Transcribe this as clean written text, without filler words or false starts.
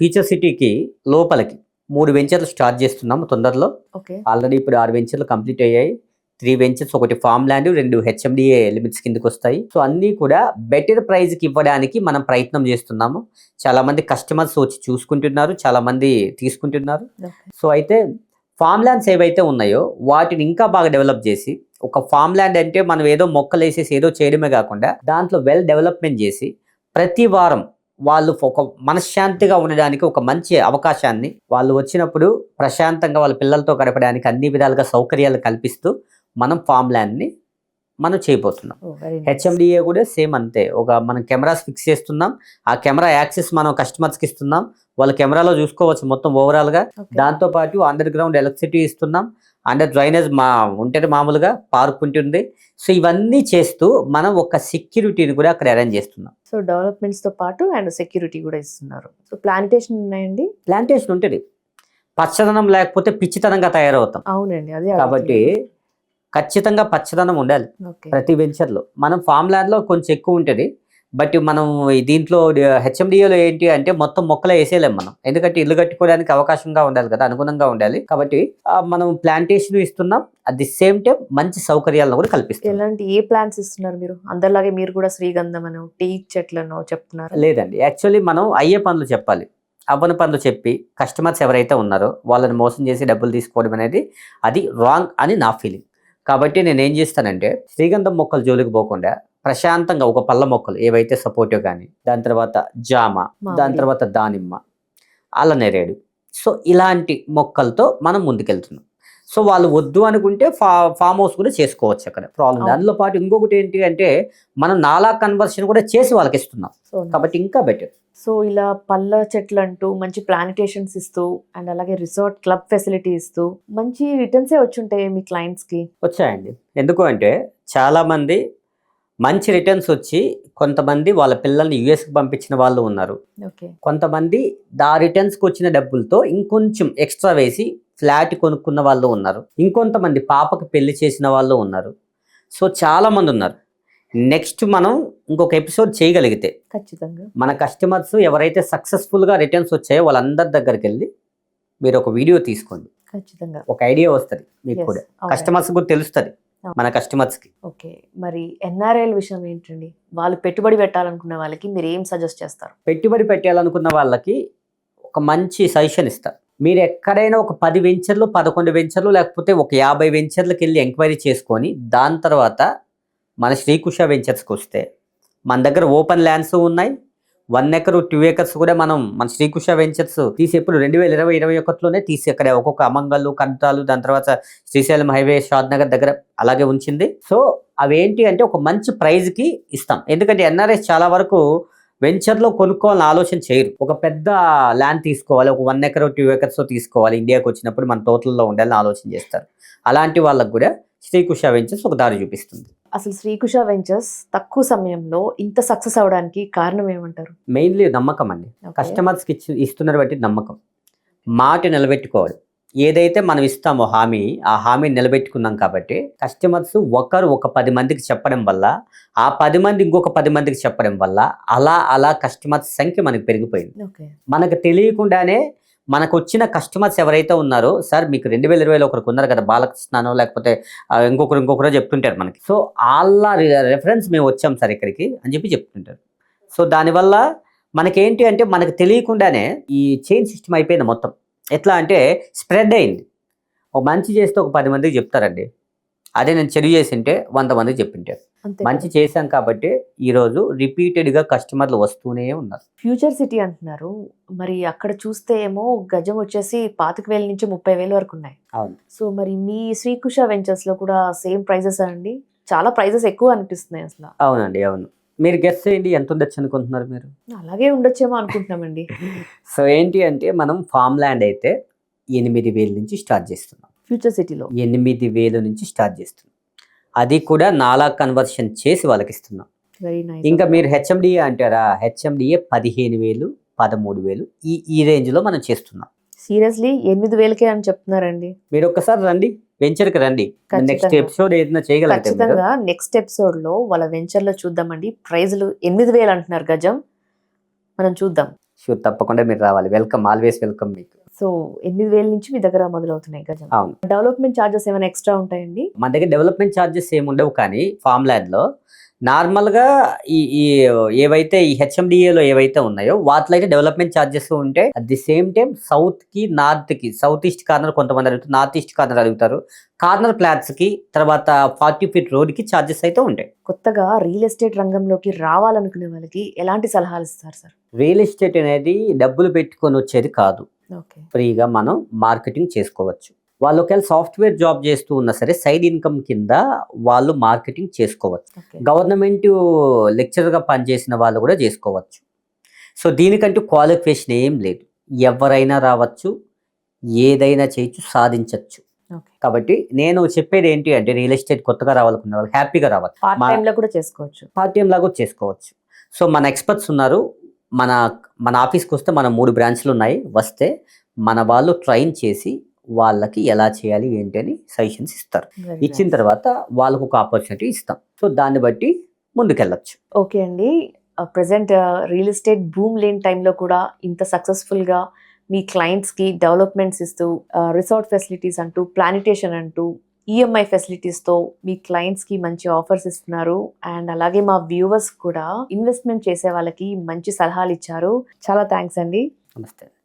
Feature సిటీకి లోపలికి 3 వెంచర్లు స్టార్ట్ చేస్తున్నాము తొందరలో. ఓకే. ఆల్రెడీ ఇప్పుడు 6 వెంచర్లు కంప్లీట్ అయ్యాయి. 3 వెంచర్స్, ఒకటి ఫార్మ్ ల్యాండ్, 2 హెచ్ఎండిఏ లిమిట్స్ కిందకి వస్తాయి. సో అన్నీ కూడా బెటర్ ప్రైస్కి ఇవ్వడానికి మనం ప్రయత్నం చేస్తున్నాము. చాలా మంది కస్టమర్స్ వచ్చి చూసుకుంటున్నారు, చాలా మంది తీసుకుంటున్నారు. ఓకే. సో అయితే ఫార్మ్ ల్యాండ్స్ ఏవైతే ఉన్నాయో వాటిని ఇంకా బాగా డెవలప్ చేసి, ఒక ఫార్మ్ ల్యాండ్ అంటే మనం ఏదో మొక్కలు వేసేసి ఏదో చేయడమే కాకుండా దాంట్లో వెల్ డెవలప్మెంట్ చేసి ప్రతి వారం వాళ్ళు ఒక మనశ్శాంతిగా ఉండడానికి ఒక మంచి అవకాశాన్ని, వాళ్ళు వచ్చినప్పుడు ప్రశాంతంగా వాళ్ళ పిల్లలతో గడపడానికి అన్ని విధాలుగా సౌకర్యాలు కల్పిస్తూ మనం ఫార్మ్ ల్యాండ్ని మనం చేయబోతున్నాం. హెచ్ఎండిఏ కూడా సేమ్ అంతే. మనం కెమెరాస్ ఫిక్స్ చేస్తున్నాం, ఆ కెమెరా యాక్సెస్ మనం కస్టమర్స్కి ఇస్తున్నాం, వాళ్ళు కెమెరాలో చూసుకోవచ్చు మొత్తం ఓవరాల్గా. దాంతోపాటు అండర్ గ్రౌండ్ ఎలక్ట్రిసిటీ ఇస్తున్నాం, అండర్ డ్రైనేజ్ ఉంటుంది, మామూలుగా పార్క్ ఉంటుంది. సో ఇవన్నీ చేస్తూ మనం ఒక సెక్యూరిటీని కూడా అక్కడ అరేంజ్ చేస్తున్నాం. సో డెవలప్మెంట్స్ తో పాటు అండ్ సెక్యూరిటీ కూడా ఇస్తున్నారు. సో ప్లాంటేషన్ ఉన్నాయండి? ప్లాంటేషన్ ఉంటుంది. పచ్చదనం లేకపోతే పిచ్చితనంగా తయారవుతాం. అవునండి, అదే. కాబట్టి ఖచ్చితంగా పచ్చదనం ఉండాలి ప్రతి వెంచర్లో. మనం ఫామ్ ల్యాండ్లో కొంచెం ఎక్కువ ఉంటుంది, బట్ మనం దీంట్లో హెచ్ఎండిఏలో ఏంటి అంటే మొత్తం మొక్కలే వేసేయలేం మనం, ఎందుకంటే ఇల్లు కట్టుకోవడానికి అవకాశంగా ఉండాలి కదా, అనుగుణంగా ఉండాలి. కాబట్టి మనం ప్లాంటేషన్ ఇస్తున్నాం, అట్ ది సేమ్ టైం మంచి సౌకర్యాలను కూడా కల్పిస్తాం. ఎలాంటి ఏ ప్లాంట్స్ ఇస్తున్నారు మీరు? అందరిలాగే మీరు కూడా శ్రీగంధం అని, టీ చెట్లను చెప్తున్నారు? లేదండి, యాక్చువల్లీ మనం అయ్యే పనులు చెప్పాలి, అవ్వని పనులు చెప్పి కస్టమర్స్ ఎవరైతే ఉన్నారో వాళ్ళని మోసం చేసి డబ్బులు తీసుకోవడం అనేది అది రాంగ్ అని నా ఫీలింగ్. కాబట్టి నేను ఏం చేస్తానంటే శ్రీగంధం మొక్కలు జోలికి పోకుండా ప్రశాంతంగా ఒక పళ్ళ మొక్కలు ఏవైతే సపోర్టివ్ కానీ, దాని తర్వాత జామ, దాని తర్వాత దానిమ్మ, అల్లనేరేడు, సో ఇలాంటి మొక్కలతో మనం ముందుకెళ్తున్నాం. సో వాళ్ళు వద్దు అనుకుంటే ఫామ్ హౌస్ కూడా చేసుకోవచ్చు అక్కడ, ప్రాబ్లం. దానిలో పాటు ఇంకొకటి ఏంటి అంటే మనం నాలా కన్వర్షన్ కూడా చేసి వాళ్ళకి ఇస్తున్నాం, కాబట్టి ఇంకా బెటర్. సో ఇలా పళ్ళ చెట్లు అంటూ మంచి ప్లాంటేషన్స్ ఇస్తూ అండ్ అలాగే రిసార్ట్ క్లబ్ ఫెసిలిటీ ఇస్తూ మంచి రిటర్న్సే వచ్చుంటాయి మీ క్లయింట్స్కి? వచ్చాయండి. ఎందుకు అంటే చాలా మంది మంచి రిటర్న్స్ వచ్చి, కొంతమంది వాళ్ళ పిల్లల్ని యుఎస్కి పంపించిన వాళ్ళు ఉన్నారు, కొంతమంది ఆ రిటర్న్స్కి వచ్చిన డబ్బులతో ఇంకొంచెం ఎక్స్ట్రా వేసి ఫ్లాట్ కొనుక్కున్న వాళ్ళు ఉన్నారు, ఇంకొంతమంది పాపకి పెళ్లి చేసిన వాళ్ళు ఉన్నారు. సో చాలా మంది ఉన్నారు. నెక్స్ట్ మనం ఇంకొక ఎపిసోడ్ చేయగలిగితే ఖచ్చితంగా మన కస్టమర్స్ ఎవరైతే సక్సెస్ఫుల్గా రిటర్న్స్ వచ్చాయో వాళ్ళందరి దగ్గరికి వెళ్ళి మీరు ఒక వీడియో తీసుకోండి, ఖచ్చితంగా ఒక ఐడియా వస్తుంది మీకు కూడా, కస్టమర్స్ కూడా తెలుస్తుంది మన కస్టమర్స్కి. ఓకే, మరి ఎన్ఆర్ఐల విషయం ఏంటండి? వాళ్ళు పెట్టుబడి పెట్టాలనుకున్న వాళ్ళకి మీరు ఏం సజెస్ట్ చేస్తారు? పెట్టుబడి పెట్టాలనుకున్న వాళ్ళకి ఒక మంచి సజెషన్ ఇస్తారు. మీరు ఎక్కడైనా ఒక 10 వెంచర్లు, 11 వెంచర్లు, లేకపోతే ఒక 50 వెంచర్లకు వెళ్ళి ఎంక్వైరీ చేసుకొని దాని తర్వాత మన శ్రీకుష వెంచర్స్కి వస్తే మన దగ్గర ఓపెన్ ల్యాండ్స్ ఉన్నాయి. 1 ఎకర్ 2 ఏకర్స్ కూడా మన శ్రీకుష వెంచర్స్ తీసి ఎప్పుడు 2020-21లోనే తీసి అక్కడ ఒక్కొక్క అమంగళ్ళు, కంటాలు, దాని తర్వాత శ్రీశైలం హైవే, షాద్ నగర్ దగ్గర అలాగే ఉంచింది. సో అవేంటి అంటే ఒక మంచి ప్రైజ్కి ఇస్తాం. ఎందుకంటే ఎన్ఆర్ఎస్ చాలా వరకు వెంచర్లో కొనుక్కోవాలని ఆలోచన చేయరు. ఒక పెద్ద ల్యాండ్ తీసుకోవాలి, ఒక 1 ఎకర్ 2 ఏకర్స్ తీసుకోవాలి, ఇండియాకి వచ్చినప్పుడు మన టోటల్లో ఉండాలని ఆలోచన చేస్తారు. అలాంటి వాళ్ళకు కూడా శ్రీకుష వెంచర్స్ ఒక దారి చూపిస్తుంది. అసలు శ్రీకుష వెంచర్స్ తక్కువ సమయంలో ఇంత సక్సెస్ అవడానికి కారణం ఏమంటారు? మెయిన్లీ నమ్మకం అండి. కస్టమర్స్కి ఇస్తున్నారు బట్టి నమ్మకం, మాట నిలబెట్టుకోవాలి. ఏదైతే మనం ఇస్తామో హామీ, ఆ హామీని నిలబెట్టుకున్నాం కాబట్టి కస్టమర్స్ ఒక 10 మందికి చెప్పడం వల్ల, ఆ 10 మంది ఇంకొక 10 మందికి చెప్పడం వల్ల అలా కస్టమర్స్ సంఖ్య మనకు పెరిగిపోయింది. మనకు తెలియకుండానే మనకు వచ్చిన కస్టమర్స్ ఎవరైతే ఉన్నారో, సార్ మీకు 2020లో ఒకరికి ఉన్నారు కదా బాలకృష్ణనో, లేకపోతే ఇంకొకరో చెప్తుంటారు మనకి. సో వాళ్ళ రెఫరెన్స్ మేము వచ్చాం సార్ ఇక్కడికి అని చెప్పి చెప్తుంటారు. సో దానివల్ల మనకేంటి అంటే మనకు తెలియకుండానే ఈ చైన్ సిస్టమ్ అయిపోయింది మొత్తం. ఎట్లా అంటే స్ప్రెడ్ అయింది. ఒక మంచి చేస్తే ఒక 10 మందికి చెప్తారండి, అదే నేను చెడు చేసింటే 100 మందికి చెప్పింటారు. మంచి చేశాం కాబట్టి ఈరోజు రిపీటెడ్గా కస్టమర్లు వస్తూనే ఉన్నారు. ఫ్యూచర్ సిటీ అంటున్నారు, మరి అక్కడ చూస్తే ఏమో గజం వచ్చేసి 25,000 నుంచి 30,000 వరకు ఉన్నాయి. అవును. సో మరి మీ శ్రీకుష వెంచర్స్లో కూడా సేమ్ ప్రైజెస్ అండి? చాలా ప్రైజెస్ ఎక్కువ అనిపిస్తున్నాయి అసలు. అవునండి, అవును. మీరు గెస్ చేయండి, ఎంత ఉండొచ్చు అనుకుంటున్నారు మీరు? అలాగే ఉండొచ్చేమో అనుకుంటున్నామండి. సో ఏంటి అంటే మనం ఫామ్ ల్యాండ్ అయితే 8,000 నుంచి స్టార్ట్ చేస్తున్నాం. ఫ్యూచర్ సిటీలో 8,000 నుంచి స్టార్ట్ చేస్తున్నాం. అది కూడా నాలా కన్వర్షన్ చేసి వాళ్ళకి ఇస్తున్నాం. Very nice. ఇంకా మీరు హెచ్ఎండిఏ అంటారా, హెచ్ఎండిఏ 15,000, 13,000 ఈ రేంజ్లో మనం చేస్తున్నాం. సీరియస్లీ 8,000కే అని చెప్తున్నారండి? మీరు ఒక్కసారి రండి, వెంచర్కి రండి. నెక్స్ట్ ఎపిసోడ్ ఏదైనా చేయగలిగితే ఖచ్చితంగా నెక్స్ట్ ఎపిసోడ్లో వాళ్ళ వెంచర్లో చూద్దామండి. ప్రైజ్లు 8,000 అంటున్నారు గజం, మనం చూద్దాం. షూర్, తప్పకుండా మీరు రావాలి. వెల్కమ్, ఆల్వేస్ వెల్కమ్ మీకు. సో 8,000 నుంచి మీ దగ్గర మొదలవుతున్నాయి గజం. అవును. డెవలప్మెంట్ ఛార్జెస్ ఏమైనా ఎక్స్ట్రా ఉంటాయండి? మన దగ్గర డెవలప్మెంట్ ఛార్జెస్ ఏమి ఉండవు, కానీ ఫామ్ ల్యాండ్లో నార్మల్గా ఈ ఏవైతే ఈ హెచ్ఎండిఏలో ఏవైతే ఉన్నాయో వాటిలో అయితే డెవలప్మెంట్ ఛార్జెస్ ఉంటే, అట్ ది సేమ్ టైం సౌత్కి నార్త్కి, సౌత్ ఈస్ట్ కార్నర్ కొంతమంది అడుగుతారు, నార్త్ ఈస్ట్ కార్నర్ అడుగుతారు, కార్నర్ ఫ్లాట్స్కి, తర్వాత 40 ఫీట్ రోడ్కి ఛార్జెస్ అయితే ఉంటాయి. కొత్తగా రియల్ ఎస్టేట్ రంగంలోకి రావాలనుకునే వాళ్ళకి ఎలాంటి సలహాలు ఇస్తారు సార్? రియల్ ఎస్టేట్ అనేది డబ్బులు పెట్టుకొని వచ్చేది కాదు. ఓకే. ఫ్రీగా మనం మార్కెటింగ్ చేసుకోవచ్చు. వాళ్ళు ఒకవేళ సాఫ్ట్వేర్ జాబ్ చేస్తూ ఉన్నా సరే సైడ్ ఇన్కమ్ కింద వాళ్ళు మార్కెటింగ్ చేసుకోవచ్చు. ఓకే. గవర్నమెంట్ లెక్చరర్గా పనిచేసిన వాళ్ళు కూడా చేసుకోవచ్చు. సో దీనికంటూ క్వాలిఫికేషన్ ఏం లేదు, ఎవరైనా రావచ్చు, ఏదైనా చేయొచ్చు, సాధించవచ్చు. ఓకే. కాబట్టి నేను చెప్పేది ఏంటి అంటే, రియల్ ఎస్టేట్ కొత్తగా రావాలనుకున్న వాళ్ళు హ్యాపీగా రావాలి, పార్ట్ టైం లో కూడా చేసుకోవచ్చు. పార్ట్ టైం లాగా చేసుకోవచ్చు. సో మన ఎక్స్పర్ట్స్ ఉన్నారు, మన ఆఫీస్కి వస్తే మన 3 బ్రాంచ్లు ఉన్నాయి. వస్తే మన వాళ్ళు ట్రైన్ చేసి వాళ్ళకి ఎలా చేయాలి ఏంటి అని సజెషన్స్ ఇస్తారు. Very ఇచ్చిన nice. తర్వాత వాళ్ళకు ఒక ఆపర్చునిటీ ఇస్తాం. సో దాన్ని బట్టి ముందుకెళ్ళచ్చు. ఓకే అండి. ప్రెసెంట్ రియల్ ఎస్టేట్ బూమ్ లేని టైంలో కూడా ఇంత సక్సెస్ఫుల్గా మీ క్లయింట్స్కి డెవలప్మెంట్స్ ఇస్తూ రిసార్ట్ ఫెసిలిటీస్ అంటూ, ప్లానిటేషన్ అంటూ, ఈఎంఐ ఫెసిలిటీస్తో మీ క్లయింట్స్కి మంచి ఆఫర్స్ ఇస్తున్నారు. అండ్ అలాగే మా వ్యూవర్స్ కూడా ఇన్వెస్ట్మెంట్ చేసే వాళ్ళకి మంచి సలహాలు ఇచ్చారు. చాలా థ్యాంక్స్ అండి. నమస్తే.